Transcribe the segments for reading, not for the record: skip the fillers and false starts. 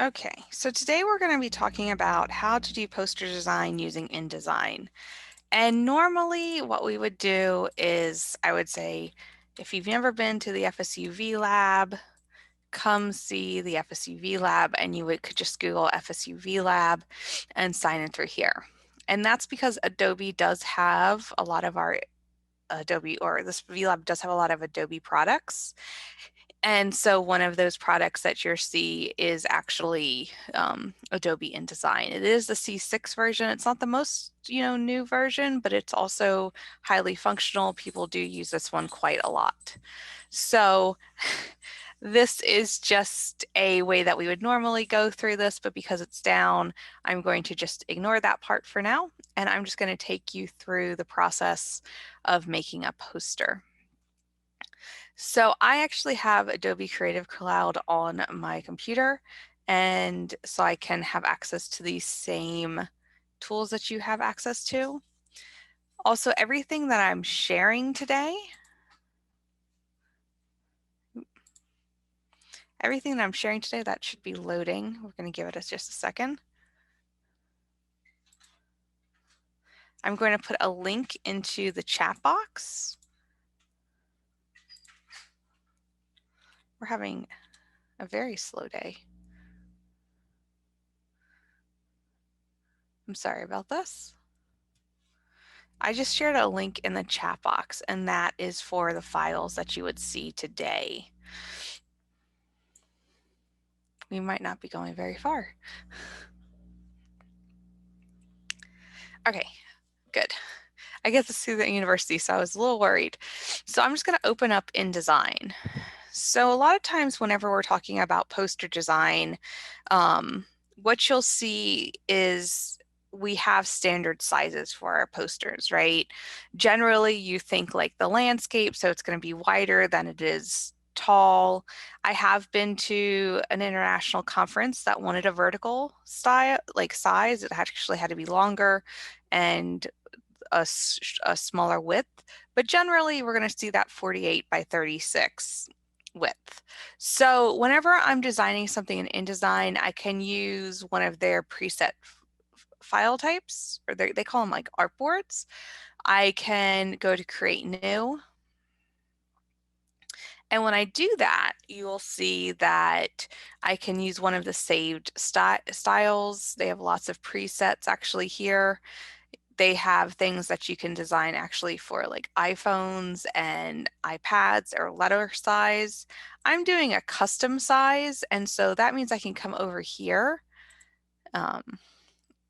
Okay, so today we're going to be talking about how to do poster design using InDesign. And normally what we would do is, I would say, if you've never been to the FSUV lab, come see the FSUV lab, and could just Google FSUV lab and sign in through here. And that's because Adobe does have a lot of our Adobe, or this VLab does have a lot of Adobe products. And so one of those products that you'll see is actually Adobe InDesign. It is the C6 version. It's not the most, new version, but it's also highly functional. People do use this one quite a lot. So this is just a way that we would normally go through this, but because it's down, I'm going to just ignore that part for now. And I'm just going to take you through the process of making a poster. So I actually have Adobe Creative Cloud on my computer, and so I can have access to these same tools that you have access to. Also, everything that I'm sharing today, that should be loading. We're going to give it just a second. I'm going to put a link into the chat box. We're having a very slow day. I'm sorry about this. I just shared a link in the chat box, and that is for the files that you would see today. We might not be going very far. Okay, good. I get to see the university, so I was a little worried. So I'm just going to open up InDesign. So a lot of times whenever we're talking about poster design, what you'll see is we have standard sizes for our posters, right? Generally, you think like the landscape, so it's going to be wider than it is tall. I have been to an international conference that wanted a vertical style, like size. It actually had to be longer and a smaller width, but generally we're going to see that 48 by 36 width. So whenever I'm designing something in InDesign, I can use one of their preset file types, or they call them like artboards. I can go to create new. And when I do that, you'll see that I can use one of the saved styles. They have lots of presets actually here. They have things that you can design actually for like iPhones and iPads or letter size. I'm doing a custom size, and so that means I can come over here.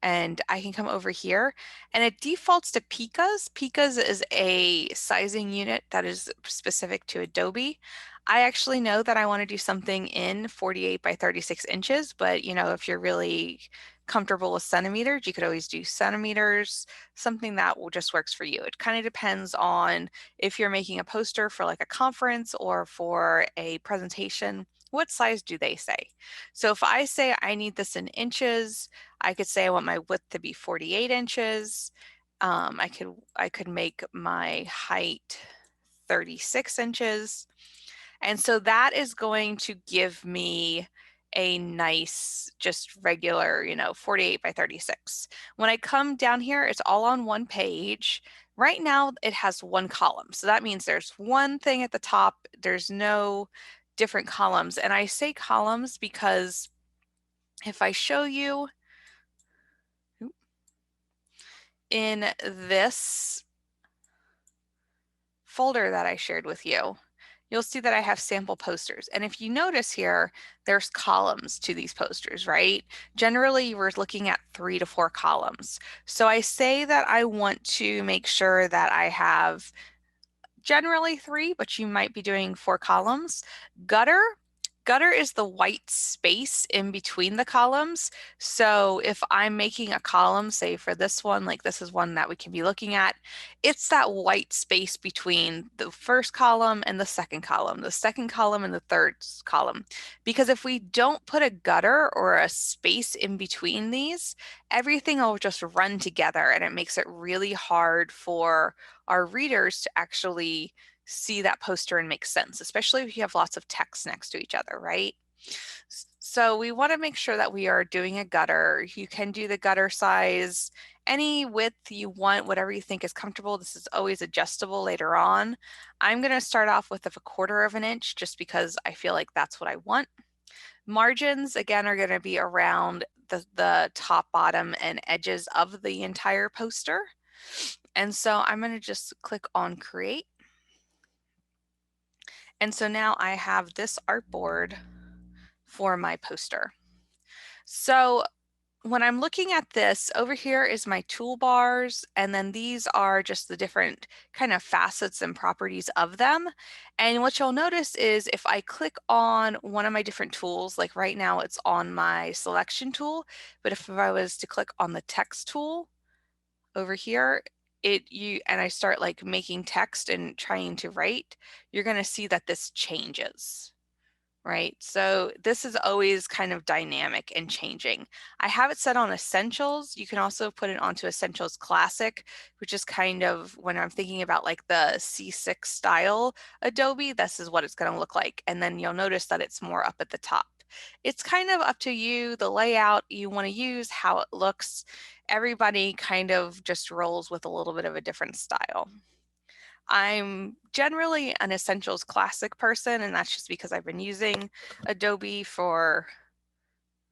And I can come over here, and it defaults to picas. Picas is a sizing unit that is specific to Adobe. I actually know that I want to do something in 48 by 36 inches, but if you're really comfortable with centimeters, you could always do centimeters, something that just works for you. It kind of depends on if you're making a poster for like a conference or for a presentation. What size do they say? So if I say I need this in inches, I could say I want my width to be 48 inches. I could make my height 36 inches. And so that is going to give me a nice, just regular, 48 by 36. When I come down here, it's all on one page. Right now, it has one column. So that means there's one thing at the top. There's no different columns. And I say columns because if I show you in this folder that I shared with you, you'll see that I have sample posters. And if you notice here, there's columns to these posters, right? Generally, we're looking at 3 to 4 columns. So I say that I want to make sure that I have generally 3, but you might be doing 4 columns. Gutter is the white space in between the columns. So if I'm making a column, say for this one, like this is one that we can be looking at, it's that white space between the first column and the second column and the third column. Because if we don't put a gutter or a space in between these, everything will just run together, and it makes it really hard for our readers to actually see that poster and make sense, especially if you have lots of text next to each other, right? So we want to make sure that we are doing a gutter. You can do the gutter size any width you want, whatever you think is comfortable. This is always adjustable later on. I'm going to start off with a 1/4 of an inch just because I feel like that's what I want. Margins, again, are going to be around the top, bottom, and edges of the entire poster. And so I'm going to just click on Create. And so now I have this artboard for my poster. So when I'm looking at this, over here is my toolbars, and then these are just the different kind of facets and properties of them. And what you'll notice is if I click on one of my different tools, like right now it's on my selection tool, but if I was to click on the text tool over here, and I start like making text and trying to write, you're going to see that this changes. Right, so this is always kind of dynamic and changing. I have it set on Essentials. You can also put it onto Essentials Classic, which is kind of when I'm thinking about like the C6 style Adobe, this is what it's going to look like. And then you'll notice that it's more up at the top. It's kind of up to you, the layout you want to use, how it looks. Everybody kind of just rolls with a little bit of a different style. I'm generally an Essentials Classic person, and that's just because I've been using Adobe for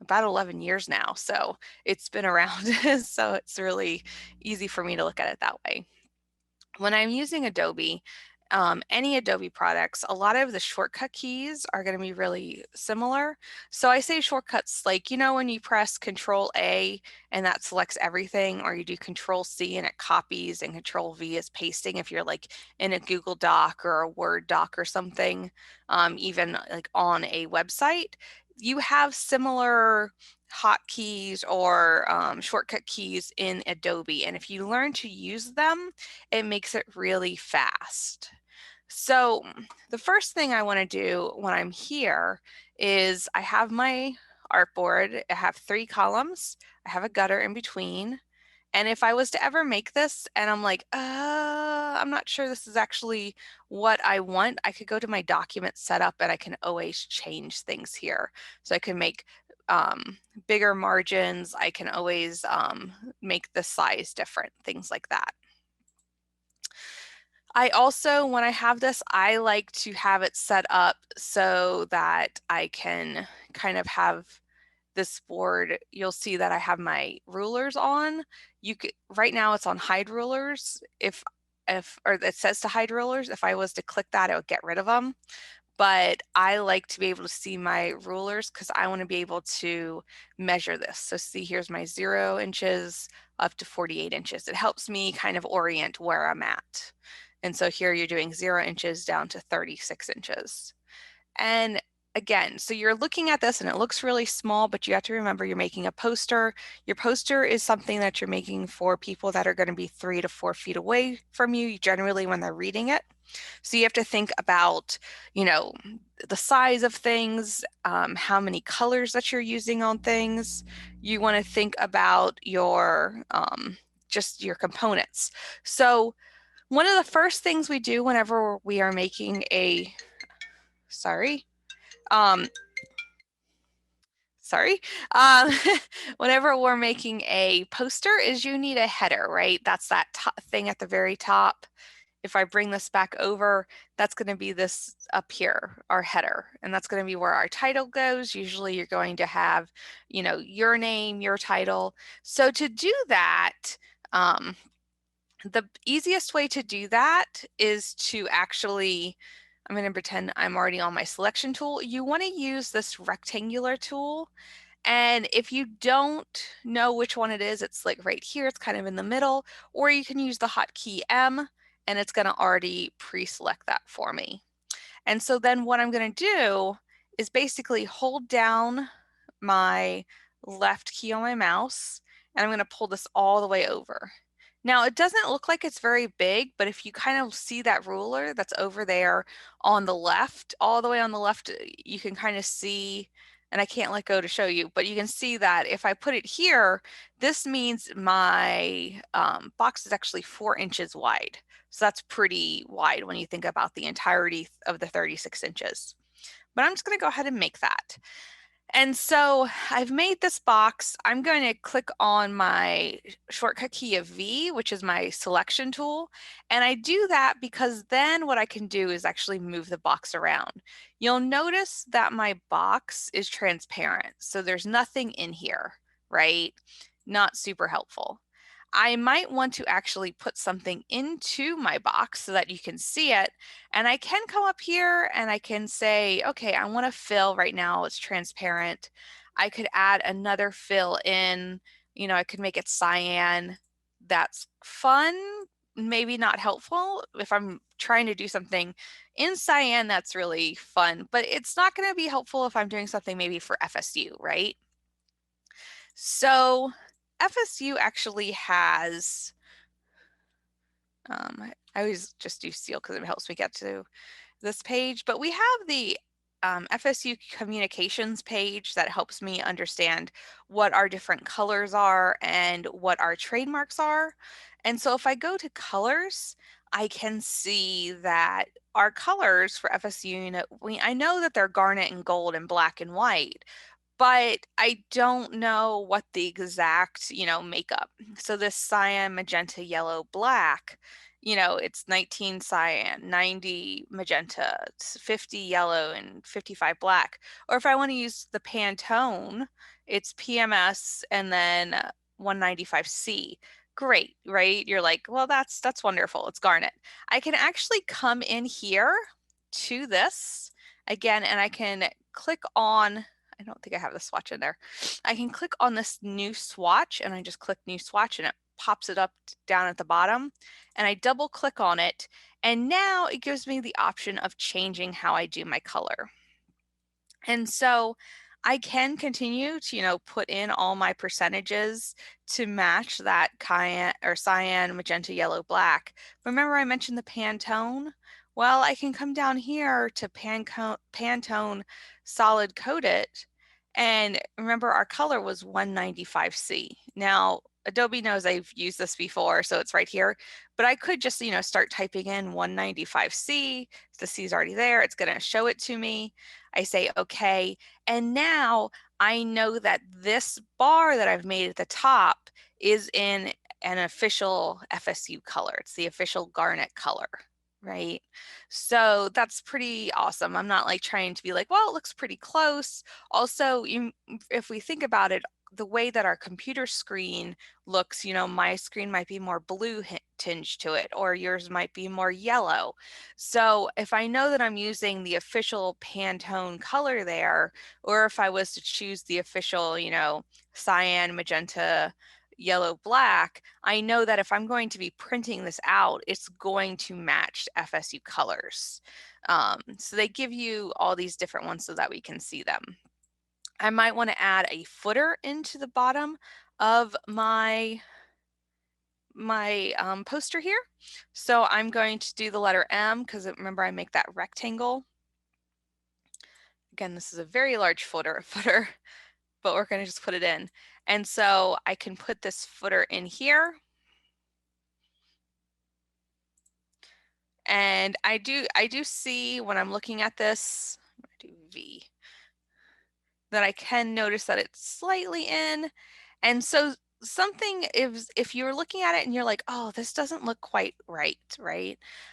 about 11 years now. So it's been around. So it's really easy for me to look at it that way. When I'm using Adobe, any Adobe products, a lot of the shortcut keys are going to be really similar. So I say shortcuts like, you know, when you press Control A and that selects everything, or you do Control C and it copies, and Control V is pasting if you're like in a Google Doc or a Word doc or something, even like on a website, you have similar hotkeys or shortcut keys in Adobe. And if you learn to use them, it makes it really fast. So the first thing I want to do when I'm here is I have my artboard. I have 3 columns. I have a gutter in between. And if I was to ever make this and I'm like, I'm not sure this is actually what I want, I could go to my document setup and I can always change things here. So I can make bigger margins. I can always make the size different, things like that. I also, when I have this, I like to have it set up so that I can kind of have this board. You'll see that I have my rulers on. You could, right now it's on hide rulers. Or it says to hide rulers. If I was to click that, it would get rid of them. But I like to be able to see my rulers because I want to be able to measure this. So see, here's my 0 inches up to 48 inches. It helps me kind of orient where I'm at. And so here you're doing 0 inches down to 36 inches. And again, so you're looking at this and it looks really small, but you have to remember you're making a poster. Your poster is something that you're making for people that are going to be 3 to 4 feet away from you, generally when they're reading it. So you have to think about, you know, the size of things, how many colors that you're using on things. You want to think about your just your components. So one of the first things we do whenever we are making a, um, whenever we're making a poster is you need a header, right? That's that thing at the very top. If I bring this back over, that's going to be this up here, our header, and that's going to be where our title goes. Usually you're going to have, you know, your name, your title. So to do that, the easiest way to do that is to actually, I'm going to pretend I'm already on my selection tool. You want to use this rectangular tool. And if you don't know which one it is, it's like right here, it's kind of in the middle, or you can use the hotkey M and it's going to already pre-select that for me. And so then what I'm going to do is basically hold down my left key on my mouse and I'm going to pull this all the way over. Now it doesn't look like it's very big, but if you kind of see that ruler that's over there on the left, all the way on the left, you can kind of see, and I can't let go to show you, but you can see that if I put it here, this means my box is actually 4 inches wide. So that's pretty wide when you think about the entirety of the 36 inches. But I'm just going to go ahead and make that. And so I've made this box. I'm going to click on my shortcut key of V, which is my selection tool. And I do that because then what I can do is actually move the box around. You'll notice that my box is transparent. So there's nothing in here, right? Not super helpful. I might want to actually put something into my box so that you can see it. And I can come up here and I can say, okay, I want to fill right now. It's transparent. I could add another fill in, I could make it cyan. That's fun, maybe not helpful. If I'm trying to do something in cyan, that's really fun, but it's not going to be helpful if I'm doing something maybe for FSU, right? So FSU actually has, I always just do seal because it helps me get to this page, but we have the FSU communications page that helps me understand what our different colors are and what our trademarks are. And so if I go to colors, I can see that our colors for FSU, I know that they're garnet and gold and black and white, but I don't know what the exact, makeup. So this cyan, magenta, yellow, black, it's 19 cyan, 90 magenta, 50 yellow, and 55 black. Or if I want to use the Pantone, it's PMS and then 195C. Great, right? You're like, well, that's wonderful. It's garnet. I can actually come in here to this again, and I can click on, I don't think I have the swatch in there. I can click on this new swatch and I just click new swatch and it pops it up down at the bottom, and I double click on it. And now it gives me the option of changing how I do my color. And so I can continue to, put in all my percentages to match that cyan, magenta, yellow, black. Remember I mentioned the Pantone? Well, I can come down here to Pantone solid coat it. And remember our color was 195C. Now, Adobe knows I've used this before, so it's right here, but I could just, start typing in 195C. The C is already there. It's going to show it to me. I say, okay. And now I know that this bar that I've made at the top is in an official FSU color. It's the official garnet color, right? So that's pretty awesome. I'm not like trying to be like, well, it looks pretty close. Also, if we think about it, the way that our computer screen looks, my screen might be more blue tinge to it, or yours might be more yellow. So if I know that I'm using the official Pantone color there, or if I was to choose the official, cyan, magenta, yellow, black, I know that if I'm going to be printing this out, it's going to match FSU colors. So they give you all these different ones so that we can see them. I might want to add a footer into the bottom of my poster here. So I'm going to do the letter M because remember I make that rectangle. Again, this is a very large footer, but we're going to just put it in. And so I can put this footer in here. And I do see when I'm looking at this, I'm going to do V, that I can notice that it's slightly in. And so something if you're looking at it and you're like, oh, this doesn't look quite right,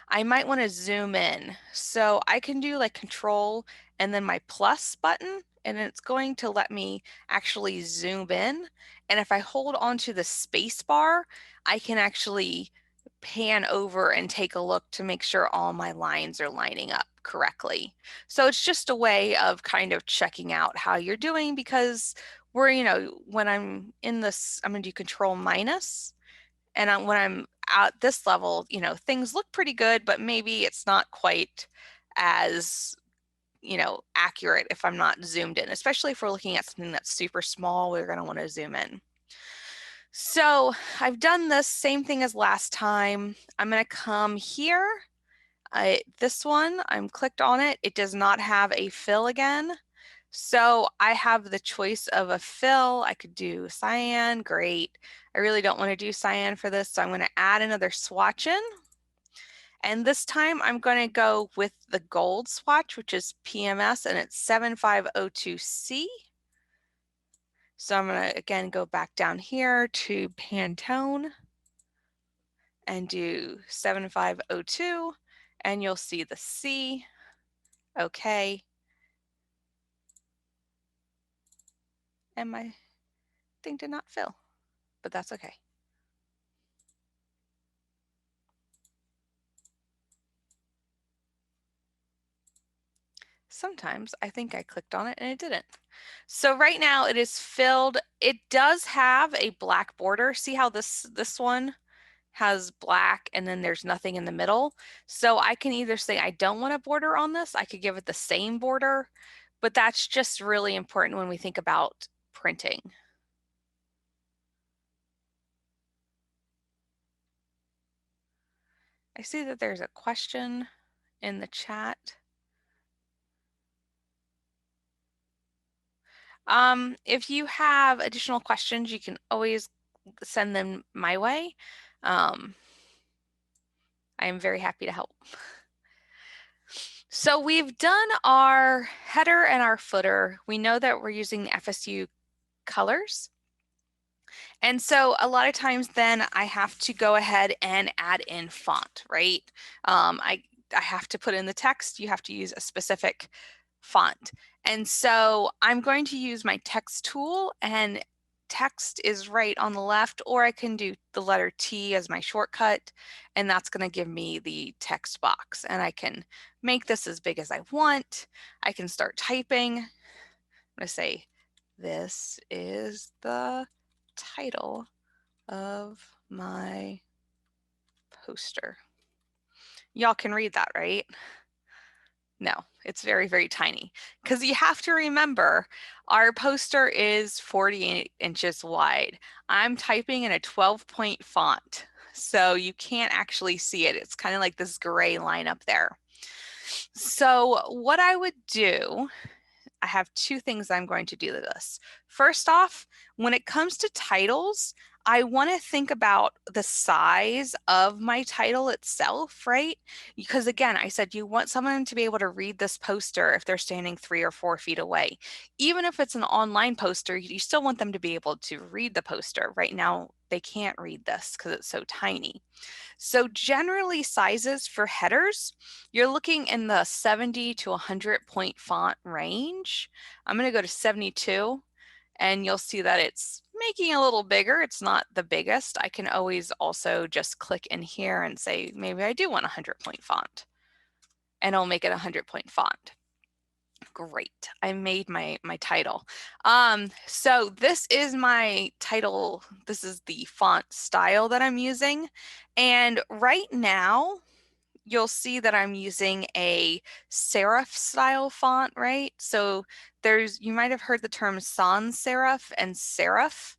I might want to zoom in. So I can do like Control and then my plus button, and it's going to let me actually zoom in. And if I hold onto the space bar, I can actually pan over and take a look to make sure all my lines are lining up correctly. So it's just a way of kind of checking out how you're doing, because when I'm in this, I'm going to do Control minus. And when I'm at this level, things look pretty good, but maybe it's not quite as, accurate if I'm not zoomed in, especially if we're looking at something that's super small, we're going to want to zoom in. So I've done this same thing as last time. I'm going to come here. This one, I'm clicked on it. It does not have a fill again. So I have the choice of a fill. I could do cyan, great. I really don't want to do cyan for this, so I'm going to add another swatch in. And this time I'm going to go with the gold swatch, which is PMS, and it's 7502C. So I'm going to again go back down here to Pantone and do 7502, and you'll see the C. Okay. And my thing did not fill, but that's okay. Sometimes I think I clicked on it and it didn't. So right now it is filled. It does have a black border. See how this one has black and then there's nothing in the middle. So I can either say I don't want a border on this, I could give it the same border, but that's just really important when we think about printing. I see that there's a question in the chat. If you have additional questions, you can always send them my way. I am very happy to help. So we've done our header and our footer. We know that we're using the FSU colors. And so a lot of times then I have to go ahead and add in font, right? I have to put in the text. You have to use a specific font. And so I'm going to use my text tool, and text is right on the left, or I can do the letter T as my shortcut, and that's going to give me the text box. And I can make this as big as I want. I can start typing. I'm going to say, this is the title of my poster. Y'all can read that, right? No, it's very, very tiny, because you have to remember our poster is 48 inches wide. I'm typing in a 12-point font, so you can't actually see it. It's kind of like this gray line up there. So what I would do, I have two things I'm going to do to this. First off, when it comes to titles, I want to think about the size of my title itself, right? Because again, I said you want someone to be able to read this poster if they're standing 3 or 4 feet away. Even if it's an online poster, you still want them to be able to read the poster. Right now, they can't read this because it's so tiny. So generally sizes for headers, you're looking in the 70 to 100 point font range. I'm going to go to 72, and you'll see that it's making a little bigger. It's not the biggest. I can always also just click in here and say, maybe I do want a 100-point font, and it'll make it a 100-point font. Great, I made my title. So this is my title. This is the font style that I'm using. And right now, you'll see that I'm using a serif style font, right? So you might have heard the term sans serif and serif.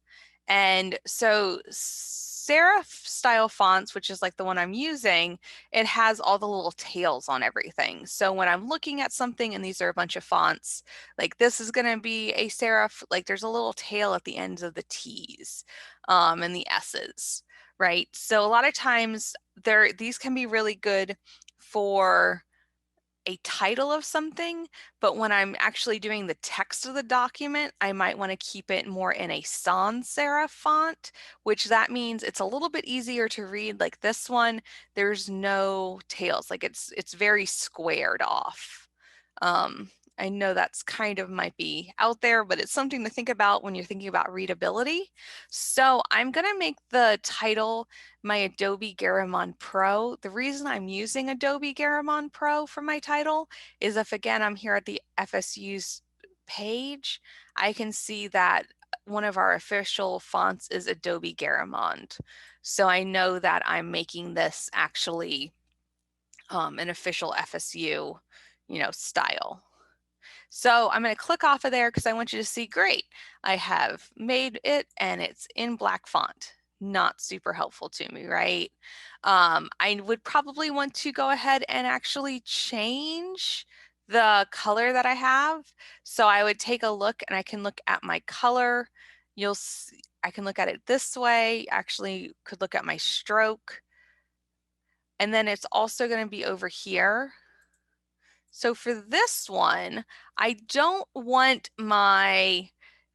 And so serif style fonts, which is like the one I'm using, it has all the little tails on everything. So when I'm looking at something and these are a bunch of fonts, like this is going to be a serif, like there's a little tail at the ends of the T's and the S's, right? So a lot of times these can be really good for a title of something, but when I'm actually doing the text of the document, I might want to keep it more in a sans serif font, which that means it's a little bit easier to read. Like this one, there's no tails, like it's very squared off. I know that's kind of might be out there, but it's something to think about when you're thinking about readability. So I'm going to make the title my Adobe Garamond Pro. The reason I'm using Adobe Garamond Pro for my title is if, again, I'm here at the FSU's page, I can see that one of our official fonts is Adobe Garamond. So I know that I'm making this actually an official FSU, style. So I'm going to click off of there because I want you to see, great, I have made it and it's in black font. Not super helpful to me, right? I would probably want to go ahead and actually change the color that I have. So I would take a look and I can look at my color. You'll see, I can look at it this way. Actually could look at my stroke. And then it's also going to be over here. So for this one, I don't want my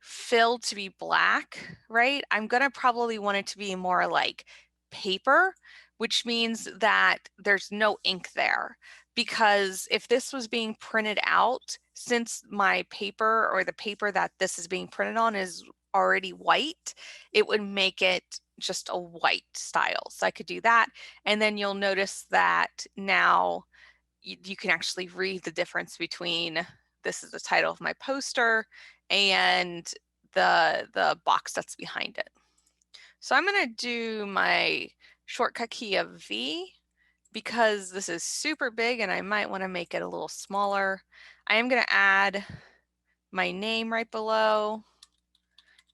fill to be black, right? I'm gonna probably want it to be more like paper, which means that there's no ink there. Because if this was being printed out, since my paper or the paper that this is being printed on is already white, it would make it just a white style. So I could do that. And then you'll notice that now you can actually read the difference between this is the title of my poster and the box that's behind it. So I'm going to do my shortcut key of V because this is super big and I might want to make it a little smaller. I am going to add my name right below,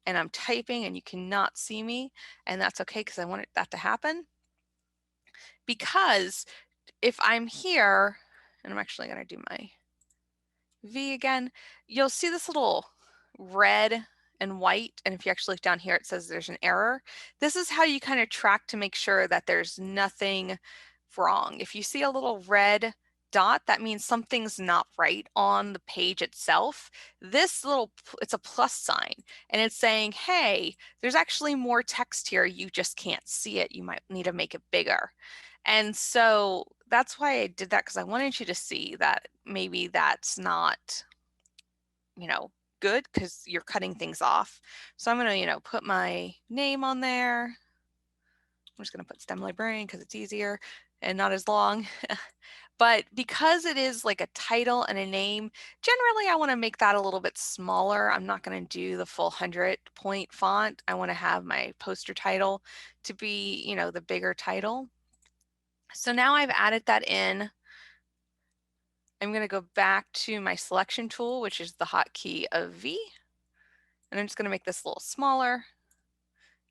and I'm typing and you cannot see me, and that's okay because I want that to happen. Because if I'm here, and I'm actually going to do my V again, you'll see this little red and white, and if you actually look down here, it says there's an error. This is how you kind of track to make sure that there's nothing wrong. If you see a little red dot, that means something's not right on the page itself. This little, it's a plus sign, and it's saying, hey, there's actually more text here, you just can't see it, you might need to make it bigger. And so that's why I did that, because I wanted you to see that maybe that's not, good because you're cutting things off. So I'm going to, put my name on there. I'm just going to put STEM librarian because it's easier and not as long. But because it is like a title and a name, generally I want to make that a little bit smaller. I'm not going to do the full 100-point font. I want to have my poster title to be, the bigger title. So now I've added that in. I'm going to go back to my selection tool, which is the hotkey of V. And I'm just going to make this a little smaller.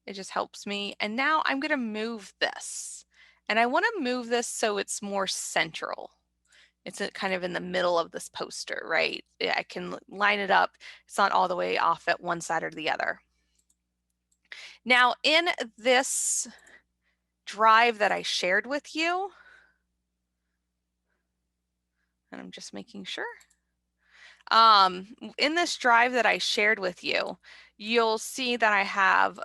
It just helps me. And now I'm going to move this. And I want to move this so it's more central. It's kind of in the middle of this poster, right? I can line it up. It's not all the way off at one side or the other. Now in this drive that I shared with you, and I'm just making sure. In this drive that I shared with you, you'll see that I have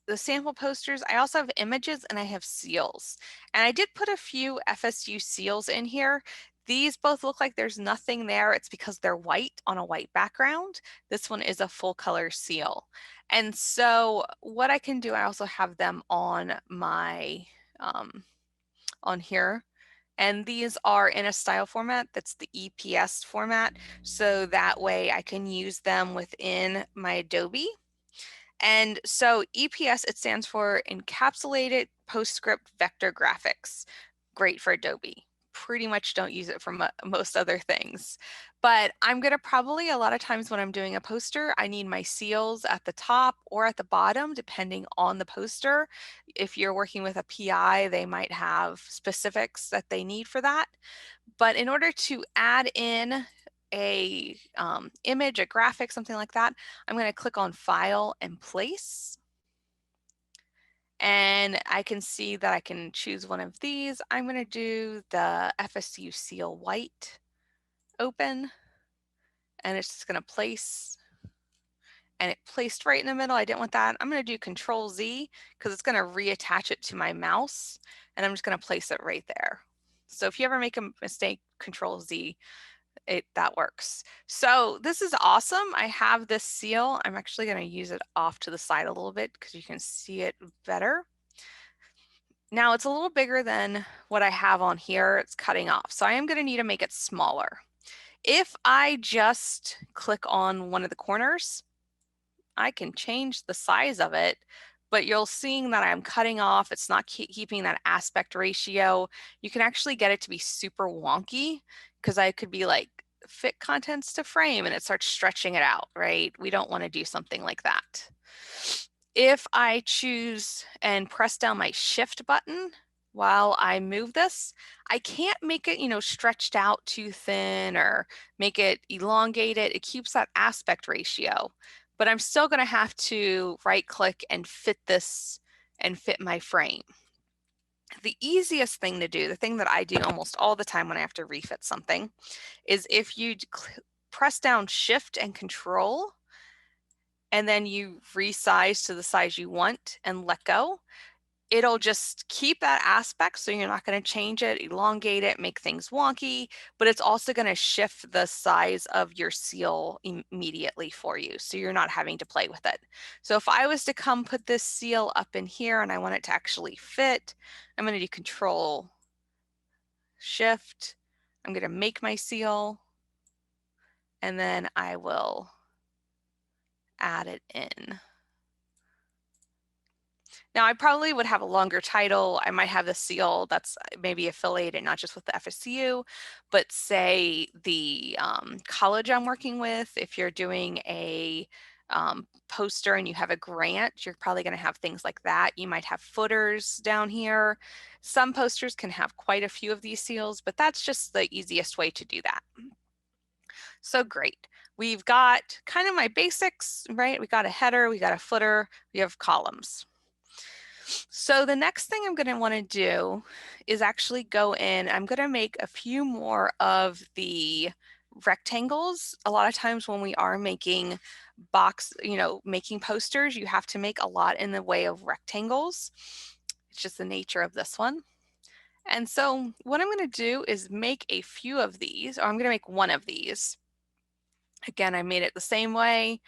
the sample posters. I also have images and I have seals. And I did put a few FSU seals in here. These both look like there's nothing there. It's because they're white on a white background. This one is a full color seal. And so what I can do, I also have them on my, on here. And these are in a style format that's the EPS format. So that way I can use them within my Adobe. And so EPS, it stands for Encapsulated PostScript Vector Graphics. Great for Adobe. Pretty much don't use it for most other things. But I'm going to probably, a lot of times when I'm doing a poster, I need my seals at the top or at the bottom, depending on the poster. If you're working with a PI, they might have specifics that they need for that. But in order to add in a image, a graphic, something like that, I'm going to click on File and Place. And I can see that I can choose one of these. I'm going to do the FSU Seal White, open, and it's just going to place, and it placed right in the middle. I didn't want that. I'm going to do Control Z because it's going to reattach it to my mouse, and I'm just going to place it right there. So if you ever make a mistake, Control Z, that works. So this is awesome. I have this seal. I'm actually going to use it off to the side a little bit because you can see it better. Now it's a little bigger than what I have on here. It's cutting off. So I am going to need to make it smaller. If I just click on one of the corners, I can change the size of it, but you'll see that I'm cutting off. It's not keeping that aspect ratio. You can actually get it to be super wonky because I could be like fit contents to frame and it starts stretching it out, right? We don't want to do something like that. If I choose and press down my shift button while I move this, I can't make it, stretched out too thin or make it elongated. It keeps that aspect ratio, but I'm still going to have to right click and fit this and fit my frame. The easiest thing to do, the thing that I do almost all the time when I have to refit something, is if you press down Shift and Control and then you resize to the size you want and let go, it'll just keep that aspect, so you're not going to change it, elongate it, make things wonky, but it's also going to shift the size of your seal immediately for you, so you're not having to play with it. So if I was to come put this seal up in here and I want it to actually fit, I'm going to do Control Shift, I'm going to make my seal, and then I will add it in. Now, I probably would have a longer title. I might have a seal that's maybe affiliated not just with the FSU, but say the college I'm working with. If you're doing a poster and you have a grant, you're probably going to have things like that. You might have footers down here. Some posters can have quite a few of these seals, but that's just the easiest way to do that. So great. We've got kind of my basics, right? We got a header, we got a footer, we have columns. So the next thing I'm going to want to do is actually go in, I'm going to make a few more of the rectangles. A lot of times when we are making making posters, you have to make a lot in the way of rectangles. It's just the nature of this one. And so what I'm going to do is make a few of these, or I'm going to make one of these. Again, I made it the same way.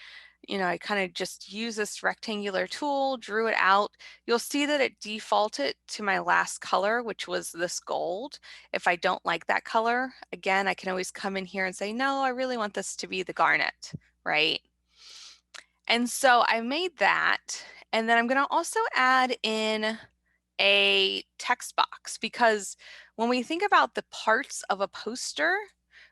I kind of just use this rectangular tool, drew it out. You'll see that it defaulted to my last color, which was this gold. If I don't like that color, again, I can always come in here and say, no, I really want this to be the garnet, right? And so I made that, and then I'm going to also add in a text box, because when we think about the parts of a poster,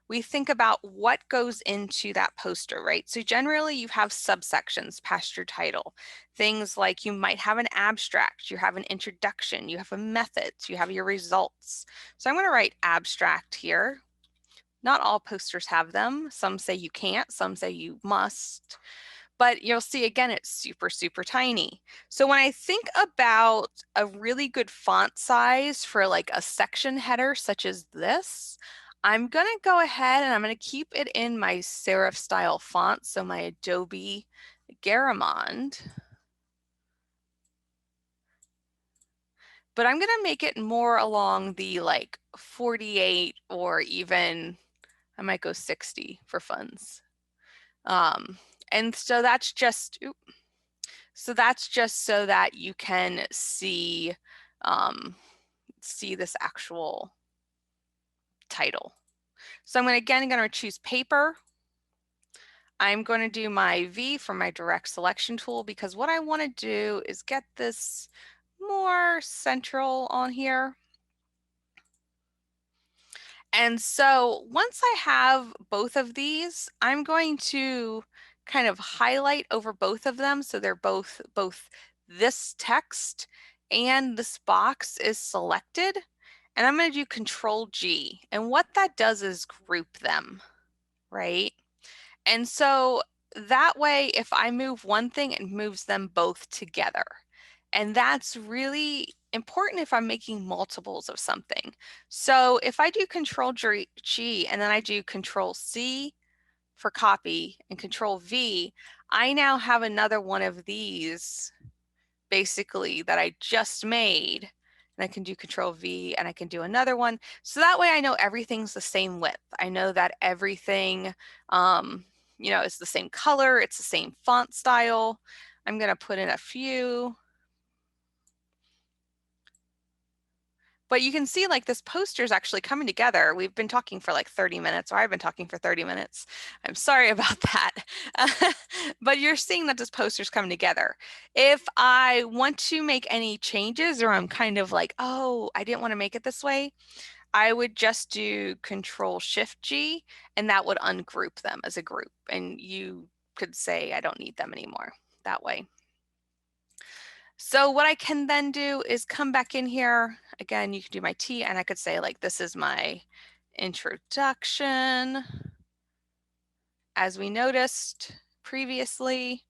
we think about what goes into that poster, right? So generally you have subsections past your title. Things like you might have an abstract, you have an introduction, you have a method, you have your results. So I'm going to write abstract here. Not all posters have them. Some say you can't, some say you must. But you'll see again, it's super, super tiny. So when I think about a really good font size for like a section header such as this, I'm going to go ahead and I'm going to keep it in my serif style font. So my Adobe Garamond. But I'm going to make it more along the like 48, or even I might go 60 for funds. And so that's just, so that you can see this actual title. So I'm going to choose paper. I'm going to do my V for my direct selection tool, because what I want to do is get this more central on here. And so once I have both of these, I'm going to kind of highlight over both of them, so they're both this text and this box is selected, and I'm going to do Control G, and what that does is group them, right? And so that way, if I move one thing, it moves them both together. And that's really important if I'm making multiples of something. So if I do Control G and then I do Control C for copy and Control V, I now have another one of these basically that I just made. And I can do Control V and I can do another one. So that way I know everything's the same width. I know that everything, it's the same color, it's the same font style. I'm going to put in a few. But you can see like this poster is actually coming together. We've been talking for like 30 minutes, or I've been talking for 30 minutes. I'm sorry about that. But you're seeing that this poster is coming together. If I want to make any changes, or I'm kind of like, oh, I didn't want to make it this way, I would just do Control Shift G, and that would ungroup them as a group. And you could say, I don't need them anymore that way. So what I can then do is come back in here. Again, you can do my T, and I could say like, this is my introduction. As we noticed previously,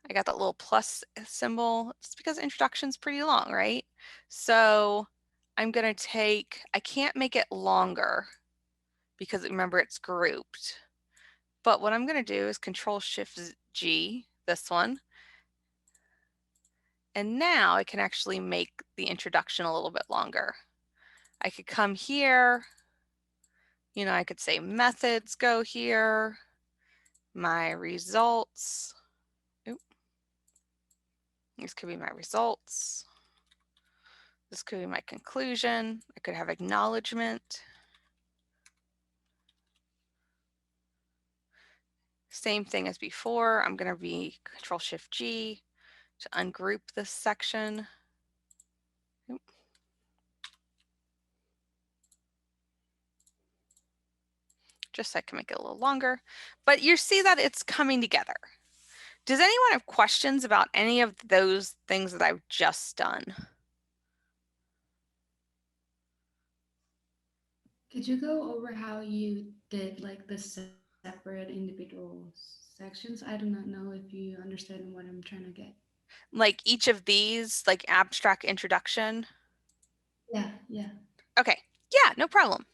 I got that little plus symbol. It's because introduction's pretty long, right? So I'm going to I can't make it longer because remember it's grouped. But what I'm going to do is Control Shift G, this one. And now I can actually make the introduction a little bit longer. I could come here, you know, I could say methods go here, my results. Oop. These could be my results. This could be my conclusion. I could have acknowledgement. Same thing as before. I'm going to be Control-Shift-G to ungroup this section. Oop. Just so I can make it a little longer. But you see that it's coming together. Does anyone have questions about any of those things that I've just done? Could you go over how you did like the separate individual sections? I do not know if you understand what I'm trying to get. Like each of these, like abstract introduction? Yeah, yeah. Okay, yeah, no problem.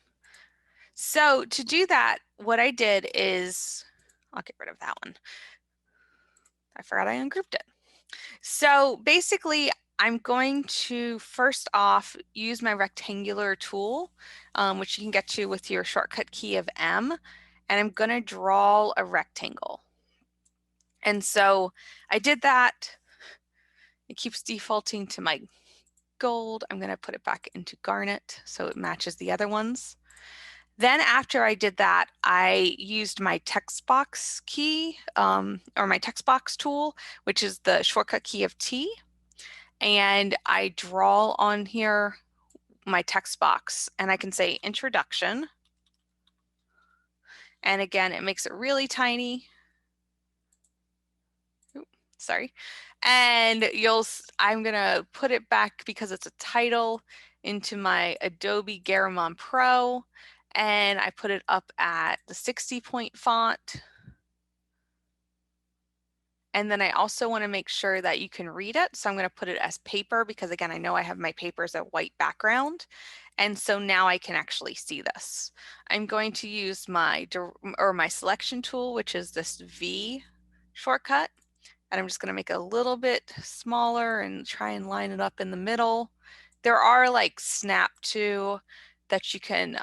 So to do that, what I did is, I'll get rid of that one. I forgot I ungrouped it. So basically, I'm going to first off use my rectangular tool, which you can get to with your shortcut key of M, and I'm going to draw a rectangle. And so I did that. It keeps defaulting to my gold. I'm going to put it back into garnet so it matches the other ones. Then after I did that, I used my text box key or my text box tool, which is the shortcut key of T. And I draw on here my text box and I can say introduction. And again, it makes it really tiny. Oops, sorry. And I'm gonna put it back because it's a title into my Adobe Garamond Pro. And I put it up at the 60-point font. And then I also want to make sure that you can read it. So I'm going to put it as paper because again, I know I have my papers a white background. And so now I can actually see this. I'm going to use my selection tool, which is this V shortcut. And I'm just going to make it a little bit smaller and try and line it up in the middle. There are like snap to that you can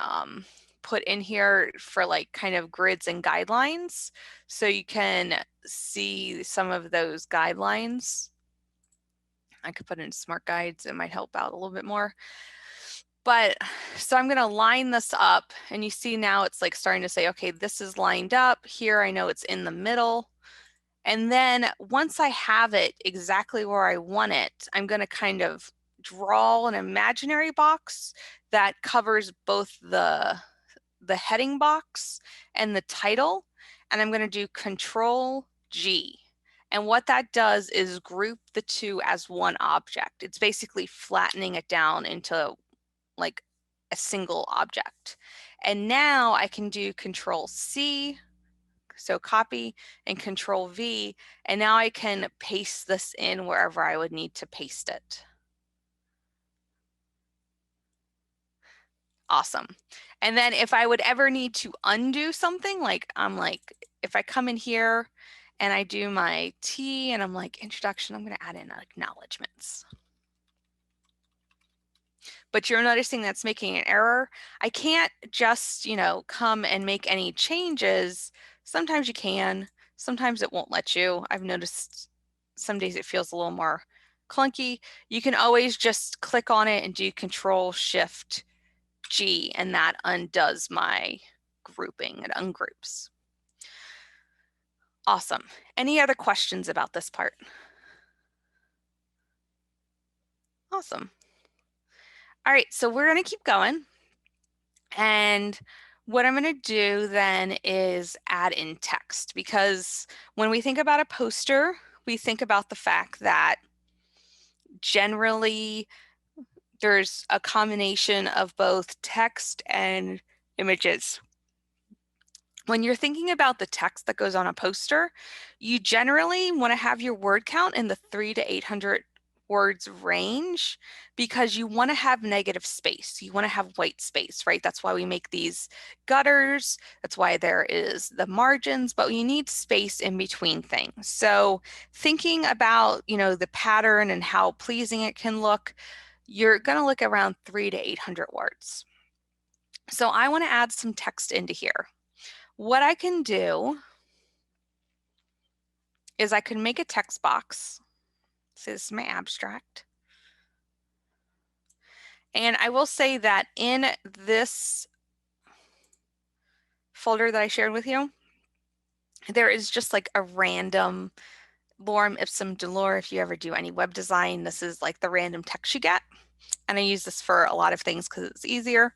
put in here for like kind of grids and guidelines. So you can see some of those guidelines. I could put in smart guides, it might help out a little bit more. But so I'm going to line this up and you see now it's like starting to say, okay, this is lined up here. I know it's in the middle. And then once I have it exactly where I want it, I'm going to kind of draw an imaginary box that covers both the heading box and the title. And I'm going to do Control G. And what that does is group the two as one object. It's basically flattening it down into like a single object. And now I can do Control C, so copy, and Control V, and now I can paste this in wherever I would need to paste it. Awesome. And then if I would ever need to undo something, like if I come in here and I do my T and I'm like introduction, I'm going to add in acknowledgements. But you're noticing that's making an error. I can't just, come and make any changes. Sometimes you can, sometimes it won't let you. I've noticed some days it feels a little more clunky. You can always just click on it and do Control-Shift-G, and that undoes my grouping. It ungroups. Awesome. Any other questions about this part? Awesome. All right, so we're going to keep going. And what I'm going to do then is add in text, because when we think about a poster, we think about the fact that generally there's a combination of both text and images. When you're thinking about the text that goes on a poster, you generally want to have your word count in the 300 to 800 words range because you want to have negative space. You want to have white space, right? That's why we make these gutters. That's why there is the margins, but you need space in between things. So thinking about, the pattern and how pleasing it can look, you're going to look around 300 to 800 words. So I want to add some text into here. What I can do is I can make a text box. So this is my abstract. And I will say that in this folder that I shared with you, there is just like a random lorem ipsum dolor. If you ever do any web design, this is like the random text you get. And I use this for a lot of things because it's easier.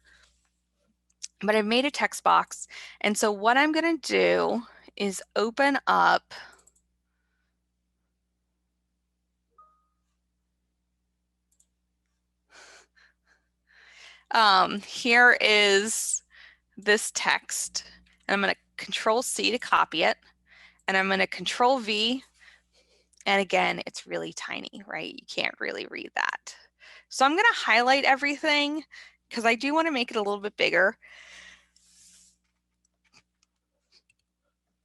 But I've made a text box. And so what I'm going to do is open up here is this text, and I'm going to Control C to copy it, and I'm going to Control V, and again, it's really tiny, right? You can't really read that. So I'm going to highlight everything because I do want to make it a little bit bigger.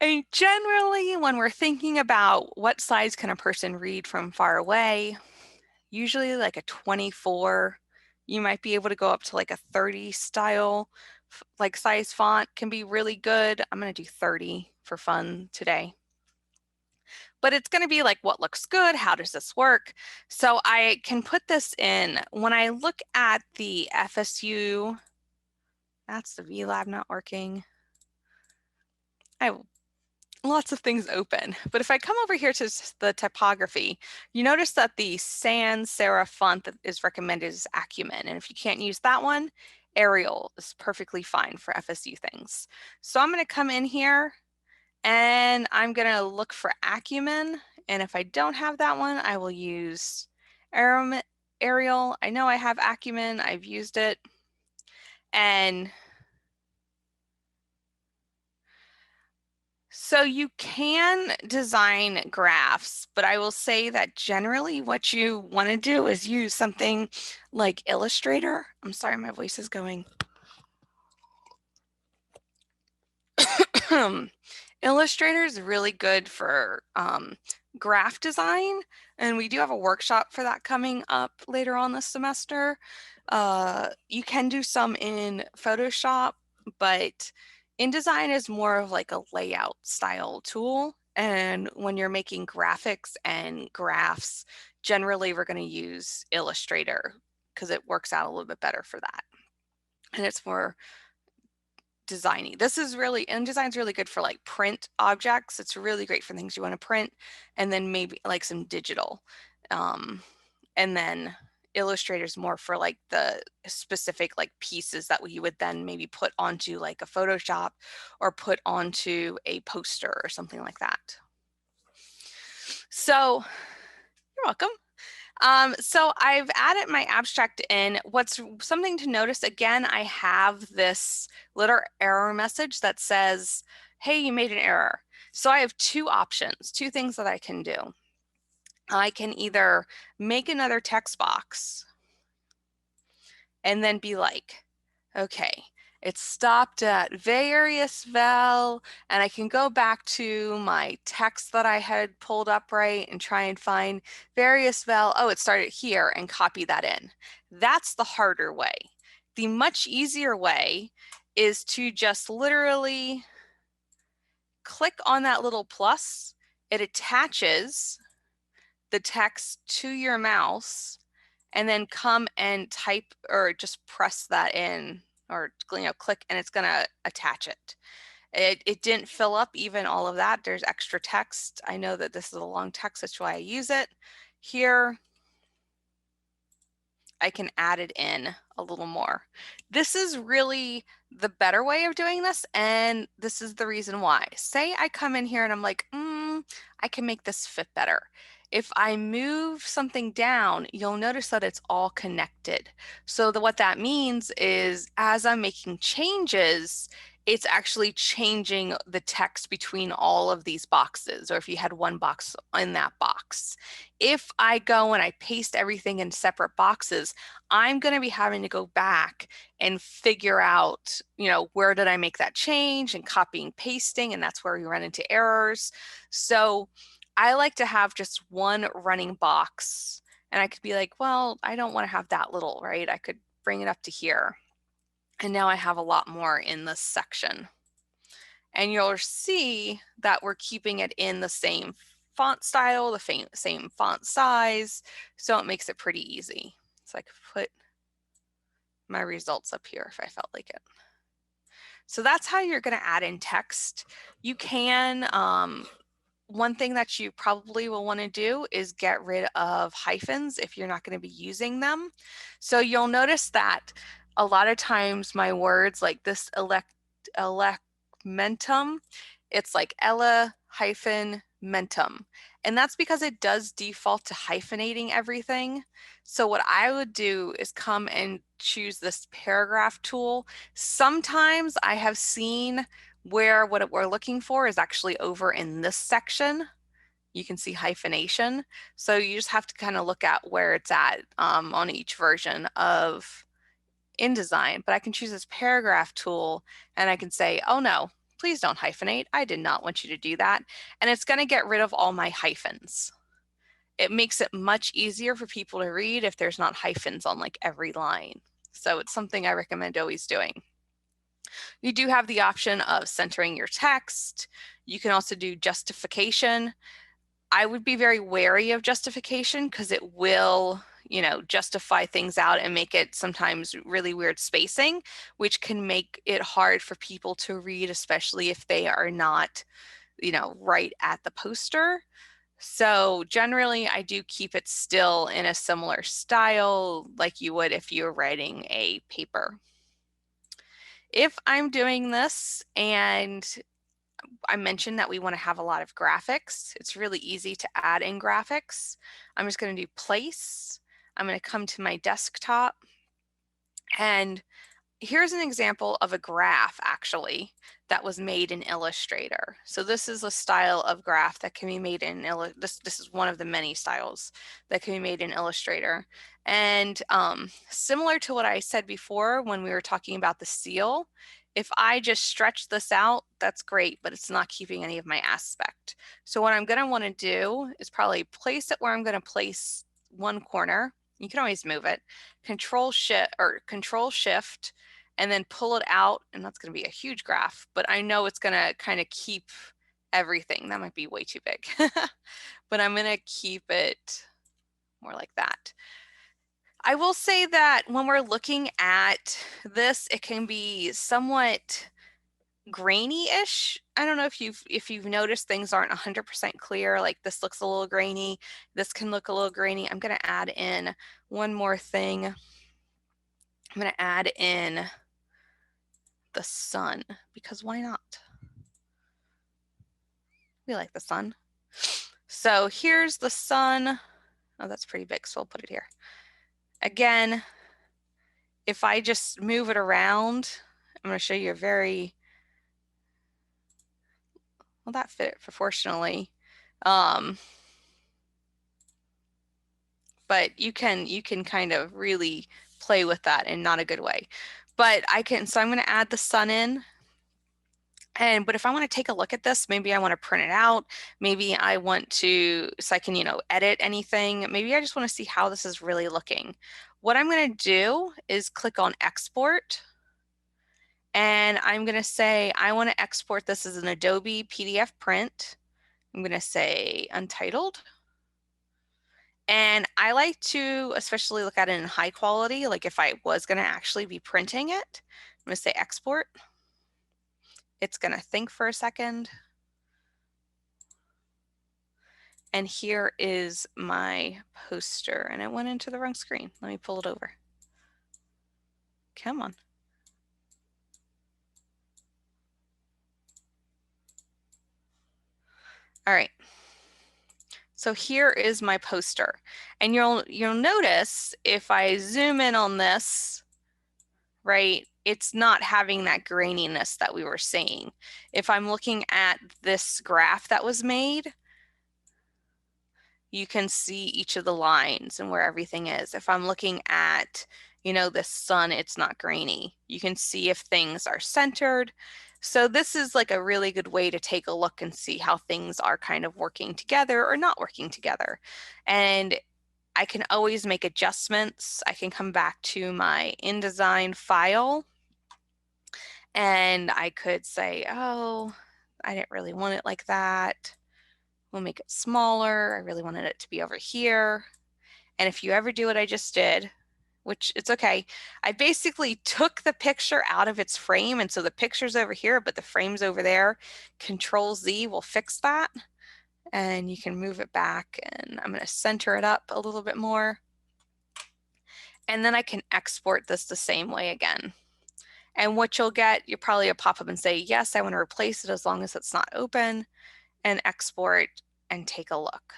And generally, when we're thinking about what size can a person read from far away, usually like a 24, you might be able to go up to like a 30 style, like size font can be really good. I'm going to do 30 for fun today. But it's going to be like what looks good, how does this work? So I can put this in. When I look at the FSU, that's the VLab not working. I have lots of things open, but if I come over here to the typography, you notice that the sans serif font that is recommended is Acumen, and if you can't use that one, Arial is perfectly fine for FSU things. So I'm going to come in here and I'm going to look for Acumen, and if I don't have that one, I will use Arial. I know I have Acumen, I've used it, and so you can design graphs, but I will say that generally what you want to do is use something like Illustrator. I'm sorry, my voice is going. Illustrator is really good for graph design, and we do have a workshop for that coming up later on this semester. You can do some in Photoshop, but InDesign is more of like a layout style tool. And when you're making graphics and graphs, generally we're going to use Illustrator because it works out a little bit better for that. And it's more designy. This is really, InDesign's really good for like print objects. It's really great for things you want to print, and then maybe like some digital. And then Illustrator's more for like the specific like pieces that you would then maybe put onto like a Photoshop or put onto a poster or something like that. So you're welcome. So I've added my abstract in. What's something to notice, again, I have this little error message that says, hey, you made an error. So I have two options, two things that I can do. I can either make another text box and then be like, okay, it stopped at various vel, and I can go back to my text that I had pulled up right and try and find various vel. Oh, it started here, and copy that in. That's the harder way. The much easier way is to just literally click on that little plus. It attaches the text to your mouse, and then come and type or just press that in, or click, and it's going to attach it. It didn't fill up even all of that. There's extra text. I know that this is a long text, that's why I use it. Here, I can add it in a little more. This is really the better way of doing this, and this is the reason why. Say I come in here and I'm like, I can make this fit better. If I move something down, you'll notice that it's all connected. So what that means is as I'm making changes, it's actually changing the text between all of these boxes, or if you had one box in that box. If I go and I paste everything in separate boxes, I'm going to be having to go back and figure out, where did I make that change, and copying, pasting, and that's where we run into errors. So I like to have just one running box, and I could be like, well, I don't want to have that little, right? I could bring it up to here. And now I have a lot more in this section. And you'll see that we're keeping it in the same font style, the same font size, so it makes it pretty easy. So I could put my results up here if I felt like it. So that's how you're going to add in text. You can, one thing that you probably will want to do is get rid of hyphens if you're not going to be using them. So you'll notice that a lot of times my words like this elecmentum, it's like ella hyphen mentum. And that's because it does default to hyphenating everything. So what I would do is come and choose this paragraph tool. Sometimes I have seen where what we're looking for is actually over in this section. You can see hyphenation. So you just have to kind of look at where it's at on each version of InDesign. But I can choose this paragraph tool and I can say, oh no, please don't hyphenate. I did not want you to do that. And it's going to get rid of all my hyphens. It makes it much easier for people to read if there's not hyphens on like every line. So it's something I recommend always doing. You do have the option of centering your text. You can also do justification. I would be very wary of justification because it will, justify things out and make it sometimes really weird spacing, which can make it hard for people to read, especially if they are not, right at the poster. So generally, I do keep it still in a similar style like you would if you were writing a paper. If I'm doing this and I mentioned that we want to have a lot of graphics, it's really easy to add in graphics. I'm just going to do place. I'm going to come to my desktop, and here's an example of a graph actually that was made in Illustrator. So this is a style of graph that can be made in this is one of the many styles that can be made in Illustrator. And similar to what I said before when we were talking about the seal, if I just stretch this out, that's great, but it's not keeping any of my aspect. So what I'm going to want to do is probably place it where I'm going to place one corner. You can always move it. Control shift and then pull it out, and that's going to be a huge graph, but I know it's going to kind of keep everything. That might be way too big, but I'm going to keep it more like that. I will say that when we're looking at this, it can be somewhat grainy-ish. I don't know if you've noticed things aren't 100% clear, like this looks a little grainy, this can look a little grainy. I'm going to add in one more thing. I'm going to add in the sun, because why not? We like the sun. So here's the sun. Oh, that's pretty big, so I'll put it here. Again, if I just move it around, I'm going to show you a very, well, that fit proportionally. But you can kind of really play with that in not a good way. But so I'm going to add the sun in. But if I want to take a look at this, maybe I want to print it out. Maybe I want to, so I can, edit anything. Maybe I just want to see how this is really looking. What I'm going to do is click on export. And I'm going to say, I want to export this as an Adobe PDF print. I'm going to say untitled. And I like to especially look at it in high quality, like if I was going to actually be printing it. I'm going to say export. It's going to think for a second. And here is my poster, and it went into the wrong screen. Let me pull it over. Come on. All right. So here is my poster, and you'll notice if I zoom in on this, right, it's not having that graininess that we were seeing. If I'm looking at this graph that was made, you can see each of the lines and where everything is. If I'm looking at, you know, the sun, it's not grainy. You can see if things are centered. So this is like a really good way to take a look and see how things are kind of working together or not working together. And I can always make adjustments. I can come back to my InDesign file and I could say, oh, I didn't really want it like that. We'll make it smaller. I really wanted it to be over here. And if you ever do what I just did, which it's okay, I basically took the picture out of its frame. And so the picture's over here, but the frame's over there. Control Z will fix that. And you can move it back and I'm going to center it up a little bit more. And then I can export this the same way again. And what you'll get, you'll probably pop up and say, yes, I want to replace it as long as it's not open, and export and take a look.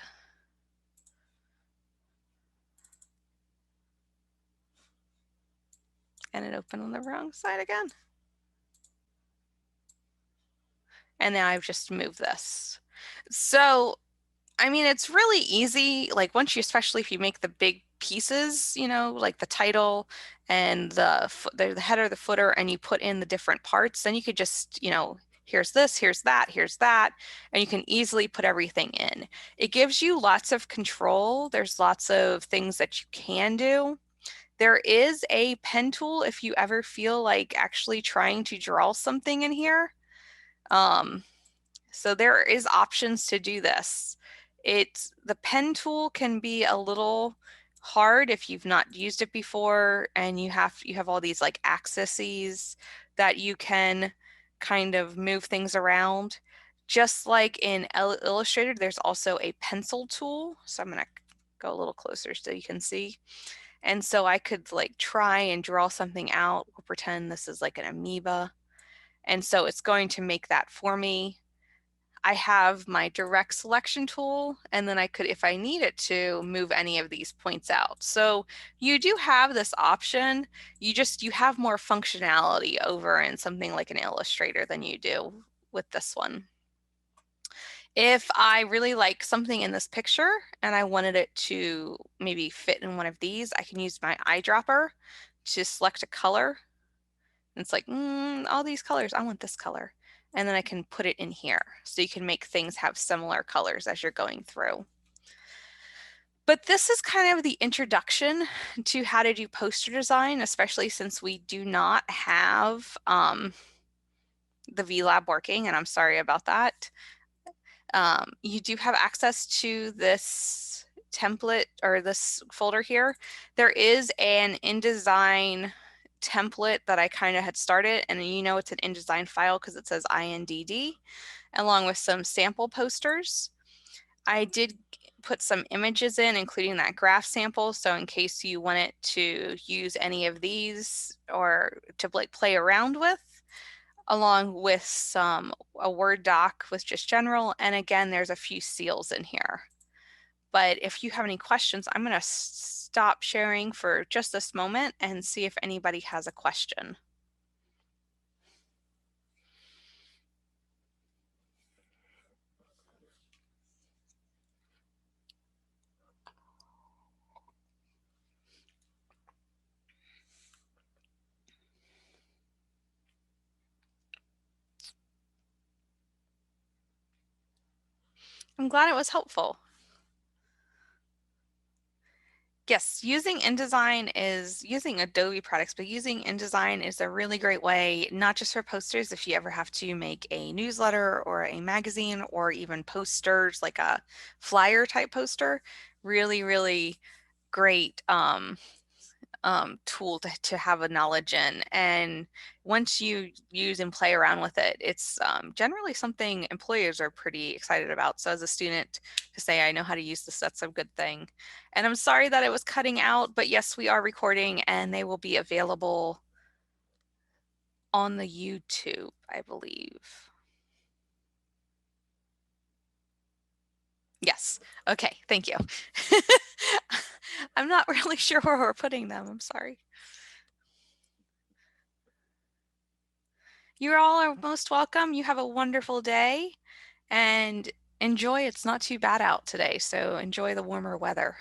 And it opened on the wrong side again. And now I've just moved this. So, I mean, it's really easy. Like once you, especially if you make the big pieces, you know, like the title and the header, the footer, and you put in the different parts, then you could just, you know, here's this, here's that, and you can easily put everything in. It gives you lots of control. There's lots of things that you can do. There is a pen tool if you ever feel like actually trying to draw something in here. So there is options to do this. The pen tool can be a little hard if you've not used it before and you have all these like axes that you can kind of move things around. Just like in Illustrator, there's also a pencil tool. So I'm going to go a little closer so you can see. And so I could like try and draw something out. We'll pretend this is like an amoeba. And so it's going to make that for me. I have my direct selection tool, and then I could, if I needed to, move any of these points out. So you do have this option. You have more functionality over in something like an Illustrator than you do with this one. If I really like something in this picture and I wanted it to maybe fit in one of these, I can use my eyedropper to select a color. And it's like, all these colors, I want this color. And then I can put it in here. So you can make things have similar colors as you're going through. But this is kind of the introduction to how to do poster design, especially since we do not have the VLab working, and I'm sorry about that. You do have access to this template or this folder here. There is an InDesign template that I kind of had started, and you know it's an InDesign file because it says INDD, along with some sample posters. I did put some images in, including that graph sample, so in case you wanted to use any of these or to like play around with, along with a Word doc with just general, and again, there's a few seals in here. But if you have any questions, I'm going to stop sharing for just this moment and see if anybody has a question. I'm glad it was helpful. Yes, using InDesign is using Adobe products, but using InDesign is a really great way, not just for posters, if you ever have to make a newsletter or a magazine or even posters, like a flyer type poster, really, really great tool to have a knowledge in. And once you use and play around with it, it's generally something employers are pretty excited about. So as a student to say, I know how to use this, that's a good thing. And I'm sorry that it was cutting out, but yes, we are recording and they will be available on the YouTube, I believe. Yes. Okay. Thank you. I'm not really sure where we're putting them. I'm sorry. You all are most welcome. You have a wonderful day and enjoy. It's not too bad out today, so enjoy the warmer weather.